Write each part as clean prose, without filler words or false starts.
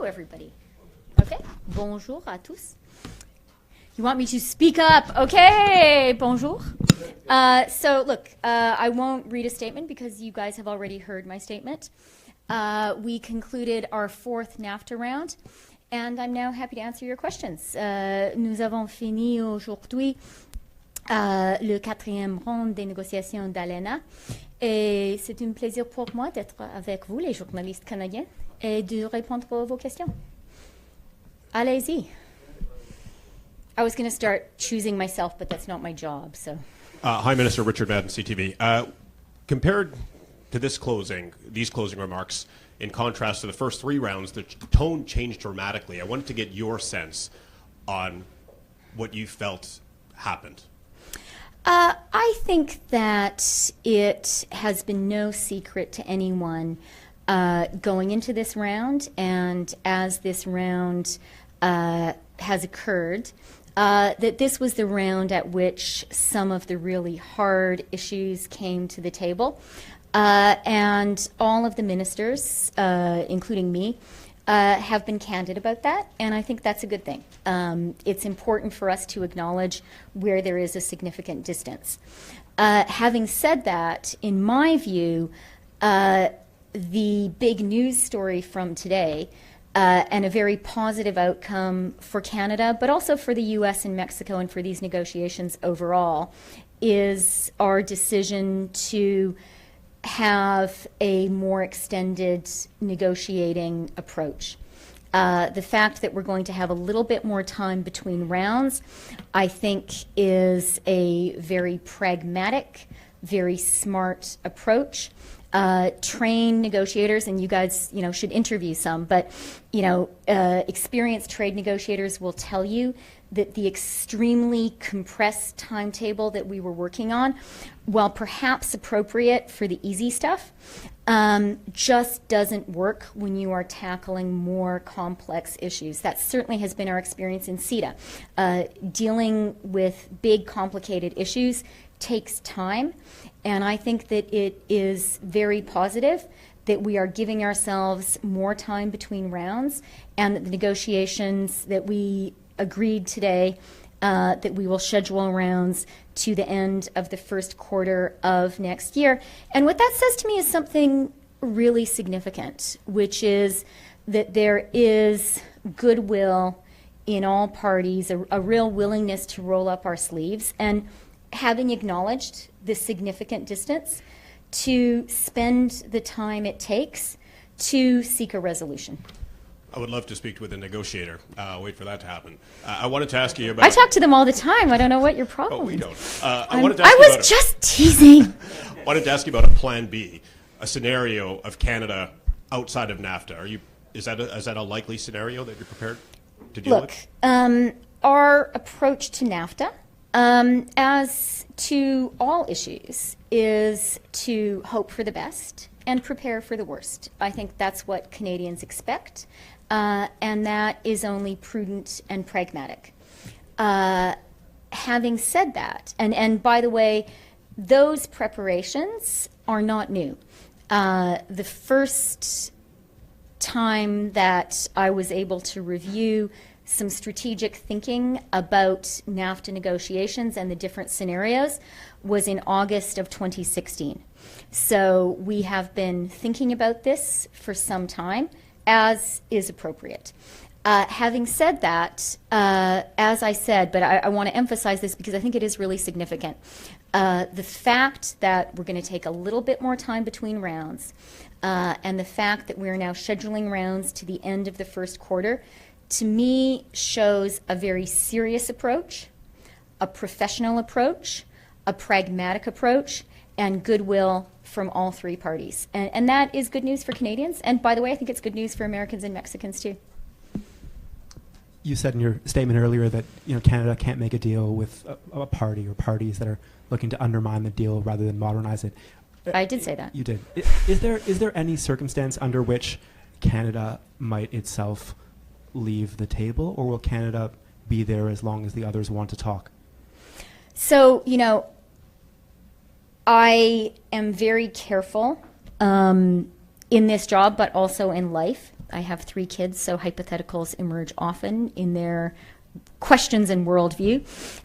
everybody. Okay, bonjour à tous. You want me to speak up? Okay, bonjour. So look, I won't read a statement because you guys have already heard my statement. We concluded our fourth Nafta round, and I'm now happy to answer your questions. Nous avons fini aujourd'hui le quatrième round des négociations d'ALENA, et c'est un plaisir pour moi d'être avec vous, les journalistes canadiens, et de répondre à vos questions. Allez-y. I was going to start choosing myself, but that's not my job. So, Hi, Minister. Richard Madden, CTV. Compared to these closing remarks, in contrast to the first three rounds, the tone changed dramatically. I wanted to get your sense on what you felt happened. I think that it has been no secret to anyone going into this round, and as this round has occurred, that this was the round at which some of the really hard issues came to the table. And all of the ministers, including me, have been candid about that, and I think that's a good thing. It's important for us to acknowledge where there is a significant distance. Having said that, in my view, the big news story from today, and a very positive outcome for Canada, but also for the US and Mexico and for these negotiations overall, is our decision to have a more extended negotiating approach. The fact that we're going to have a little bit more time between rounds, I think, is a very pragmatic, very smart approach. Trained negotiators, and you guys, should interview some, but, experienced trade negotiators will tell you that the extremely compressed timetable that we were working on, while perhaps appropriate for the easy stuff, just doesn't work when you are tackling more complex issues. That certainly has been our experience in CETA. Dealing with big, complicated issues takes time, and I think that it is very positive that we are giving ourselves more time between rounds, and that the negotiations that we agreed today, that we will schedule rounds to the end of the first quarter of next year. And what that says to me is something really significant, which is that there is goodwill in all parties, a real willingness to roll up our sleeves, and having acknowledged the significant distance, to spend the time it takes to seek a resolution. I would love to speak with a negotiator. Wait for that to happen. I wanted to ask you about... I talk to them all the time. I don't know what your problem is. Oh, we don't. I was just teasing. I wanted to ask you about a plan B, a scenario of Canada outside of NAFTA. Is that a likely scenario that you're prepared to deal with? Look, our approach to NAFTA, as to all issues, is to hope for the best and prepare for the worst. I think that's what Canadians expect, and that is only prudent and pragmatic. Having said that, and by the way, those preparations are not new. The first time that I was able to review some strategic thinking about NAFTA negotiations and the different scenarios was in August of 2016. So we have been thinking about this for some time, as is appropriate. Having said that, as I said, but I want to emphasize this because I think it is really significant, the fact that we're going to take a little bit more time between rounds, and the fact that we're now scheduling rounds to the end of the first quarter, to me shows a very serious approach, a professional approach, a pragmatic approach, and goodwill from all three parties. And that is good news for Canadians. And by the way, I think it's good news for Americans and Mexicans too. You said in your statement earlier that Canada can't make a deal with a party or parties that are looking to undermine the deal rather than modernize it. I did say that. You did. Is there any circumstance under which Canada might itself leave the table, or will Canada be there as long as the others want to talk? So, I am very careful in this job, but also in life, I have 3 kids, so hypotheticals emerge often in their questions and worldview.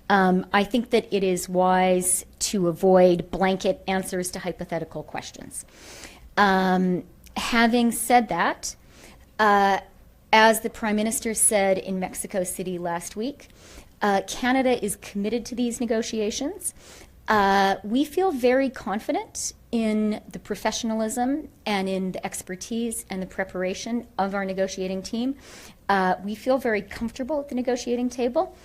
I think that it is wise to avoid blanket answers to hypothetical questions. Having said that, as the Prime Minister said in Mexico City last week, Canada is committed to these negotiations. We feel very confident in the professionalism and in the expertise and the preparation of our negotiating team. We feel very comfortable at the negotiating table,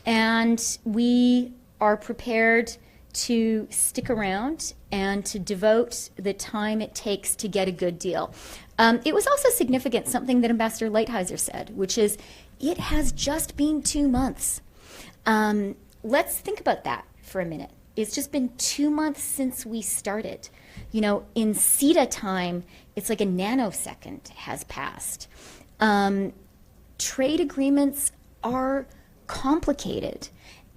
and we are prepared to stick around and to devote the time it takes to get a good deal. It was also significant, something that Ambassador Lighthizer said, which is, it has just been 2 months. Let's think about that for a minute. It's just been 2 months since we started. You know, in CETA time, it's like a nanosecond has passed. Trade agreements are complicated,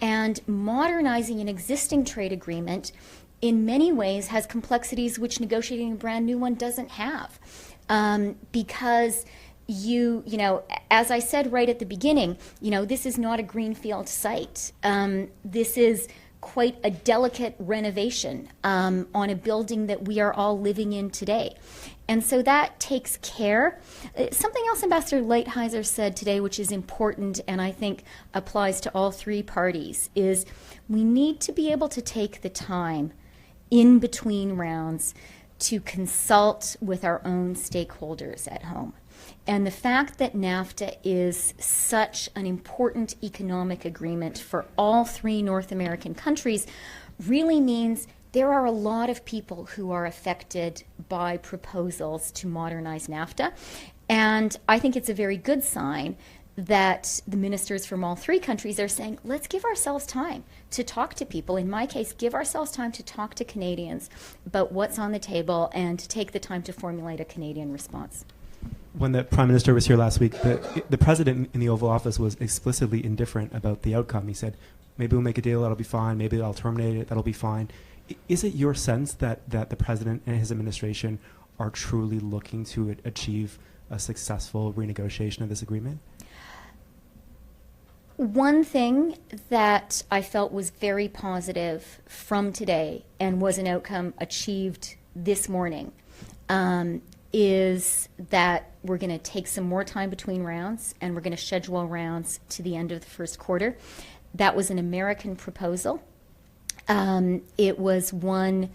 and modernizing an existing trade agreement in many ways has complexities which negotiating a brand new one doesn't have. Because you know, as I said right at the beginning, you know, this is not a greenfield site. This is quite a delicate renovation on a building that we are all living in today. And so that takes care. Something else Ambassador Lighthizer said today, which is important and I think applies to all 3 parties, is we need to be able to take the time in between rounds to consult with our own stakeholders at home. And the fact that Nafta is such an important economic agreement for all 3 North American countries really means there are a lot of people who are affected by proposals to modernize Nafta. And I think it's a very good sign that the ministers from all 3 countries are saying, let's give ourselves time to talk to people. In my case, give ourselves time to talk to Canadians about what's on the table and to take the time to formulate a Canadian response. When the Prime Minister was here last week, the President in the Oval Office was explicitly indifferent about the outcome. He said, maybe we'll make a deal, that'll be fine, maybe I'll terminate it, that'll be fine. Is it your sense that the President and his administration are truly looking to achieve a successful renegotiation of this agreement? One thing that I felt was very positive from today and was an outcome achieved this morning is that we're going to take some more time between rounds and we're going to schedule rounds to the end of the first quarter. That was an American proposal. It was one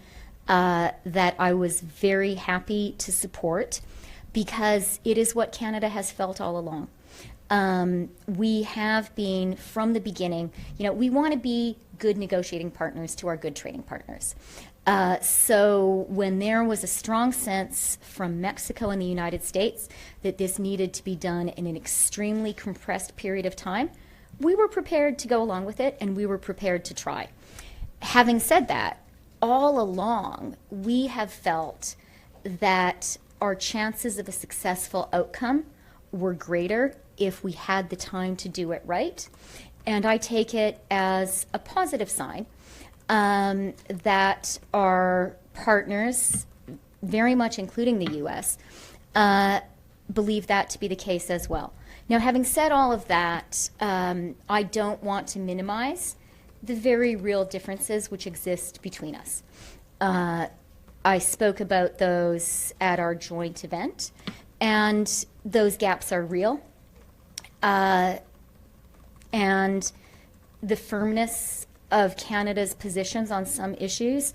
that I was very happy to support because it is what Canada has felt all along. We have been, from the beginning, you know, we want to be good negotiating partners to our good trading partners. So when there was a strong sense from Mexico and the United States that this needed to be done in an extremely compressed period of time, we were prepared to go along with it and we were prepared to try. Having said that, all along we have felt that our chances of a successful outcome were greater if we had the time to do it right. And I take it as a positive sign that our partners, very much including the U.S., believe that to be the case as well. Now, having said all of that, I don't want to minimize the very real differences which exist between us. I spoke about those at our joint event, and those gaps are real. And the firmness of Canada's positions on some issues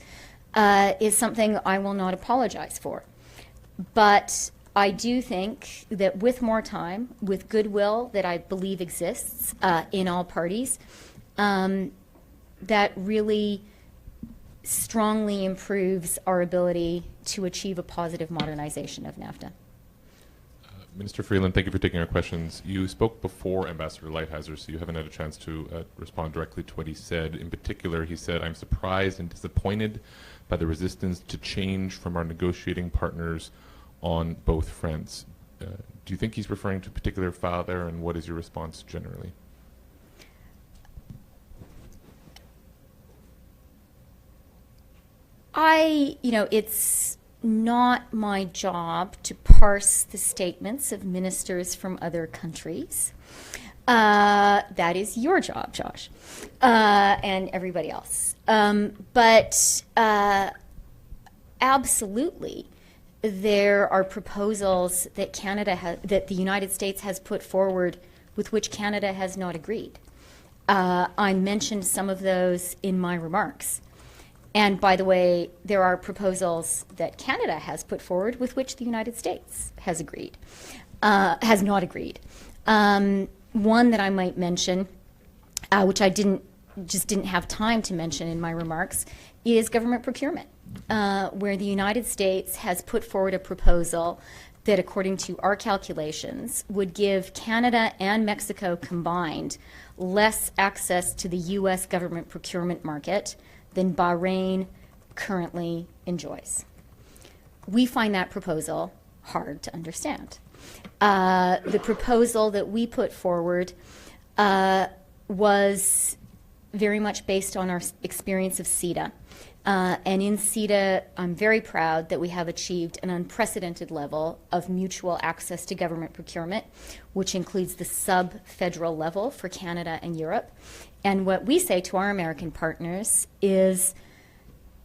is something I will not apologize for. But I do think that with more time, with goodwill that I believe exists in all parties, that really strongly improves our ability to achieve a positive modernization of NAFTA. Minister Freeland, thank you for taking our questions. You spoke before Ambassador Lighthizer, so you haven't had a chance to respond directly to what he said. In particular, he said, I'm surprised and disappointed by the resistance to change from our negotiating partners on both fronts. Do you think he's referring to a particular file there, and what is your response generally? It's not my job to parse the statements of ministers from other countries. That is your job, Josh, and everybody else. But absolutely, there are proposals that that the United States has put forward with which Canada has not agreed. I mentioned some of those in my remarks. And by the way, there are proposals that Canada has put forward with which the United States has not agreed. One that I might mention, which I didn't have time to mention in my remarks, is government procurement, where the United States has put forward a proposal that, according to our calculations, would give Canada and Mexico combined less access to the U.S. government procurement market than Bahrain currently enjoys. We find that proposal hard to understand. The proposal that we put forward was very much based on our experience of CETA. And in CETA, I'm very proud that we have achieved an unprecedented level of mutual access to government procurement, which includes the sub-federal level for Canada and Europe. And what we say to our American partners is,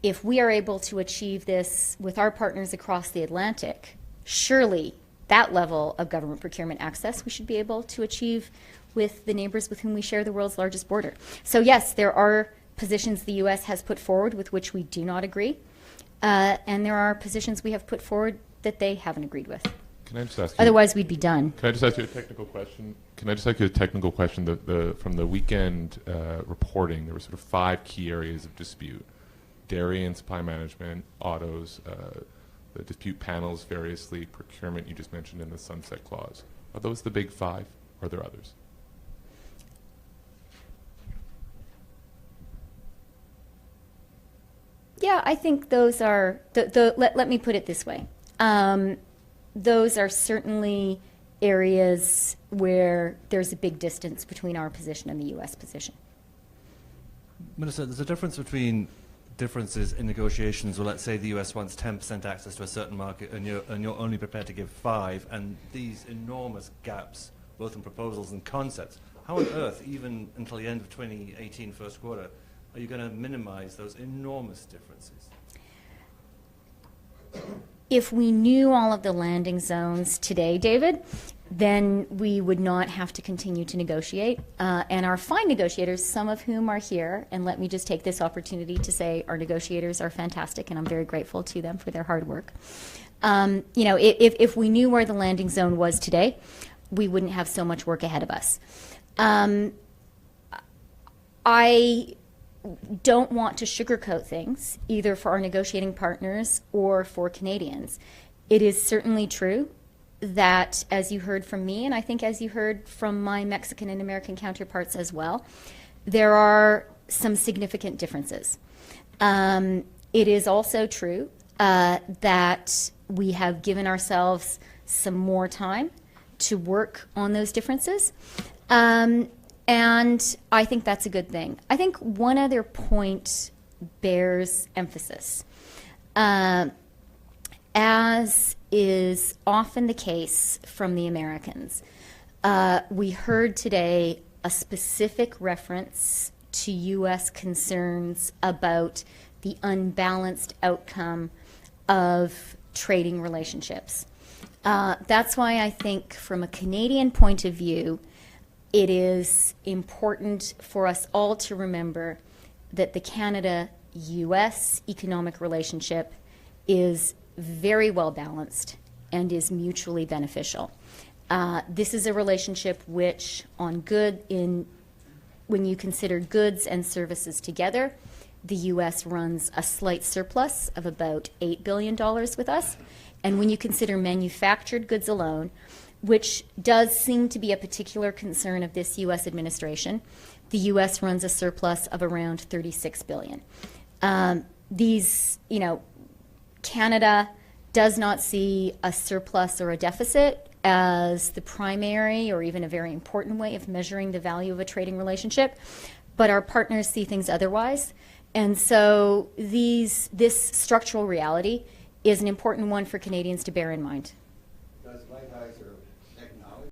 if we are able to achieve this with our partners across the Atlantic, surely that level of government procurement access we should be able to achieve with the neighbors with whom we share the world's largest border. So yes, there are positions the U.S. has put forward with which we do not agree, and there are positions we have put forward that they haven't agreed with. Can I just ask you, otherwise, we'd be done. Can I just ask you a technical question? From the weekend reporting, there were sort of 5 key areas of dispute: dairy and supply management, autos, the dispute panels variously, procurement you just mentioned, and the sunset clause. Are those the big 5, or are there others? Yeah, I think those are, let me put it this way. Those are certainly areas where there's a big distance between our position and the U.S. position. Minister, there's a difference between differences in negotiations, or let's say the US wants 10% access to a certain market and you're only prepared to give 5, and these enormous gaps, both in proposals and concepts. How on earth, even until the end of 2018 first quarter, are you going to minimize those enormous differences? If we knew all of the landing zones today, David, then we would not have to continue to negotiate. And our fine negotiators, some of whom are here, and let me just take this opportunity to say our negotiators are fantastic, and I'm very grateful to them for their hard work. If we knew where the landing zone was today, we wouldn't have so much work ahead of us. I don't want to sugarcoat things, either for our negotiating partners or for Canadians. It is certainly true that, as you heard from me, and I think as you heard from my Mexican and American counterparts as well, there are some significant differences. It is also true that we have given ourselves some more time to work on those differences. And I think that's a good thing. I think one other point bears emphasis. As is often the case from the Americans, we heard today a specific reference to U.S. concerns about the unbalanced outcome of trading relationships. That's why I think from a Canadian point of view, it is important for us all to remember that the Canada-U.S. economic relationship is very well balanced and is mutually beneficial. This is a relationship which, when you consider goods and services together, the U.S. runs a slight surplus of about $8 billion with us. And when you consider manufactured goods alone, which does seem to be a particular concern of this U.S. administration, the U.S. runs a surplus of around $36 billion. Canada does not see a surplus or a deficit as the primary or even a very important way of measuring the value of a trading relationship, but our partners see things otherwise. And so this structural reality is an important one for Canadians to bear in mind. Does Lighthizer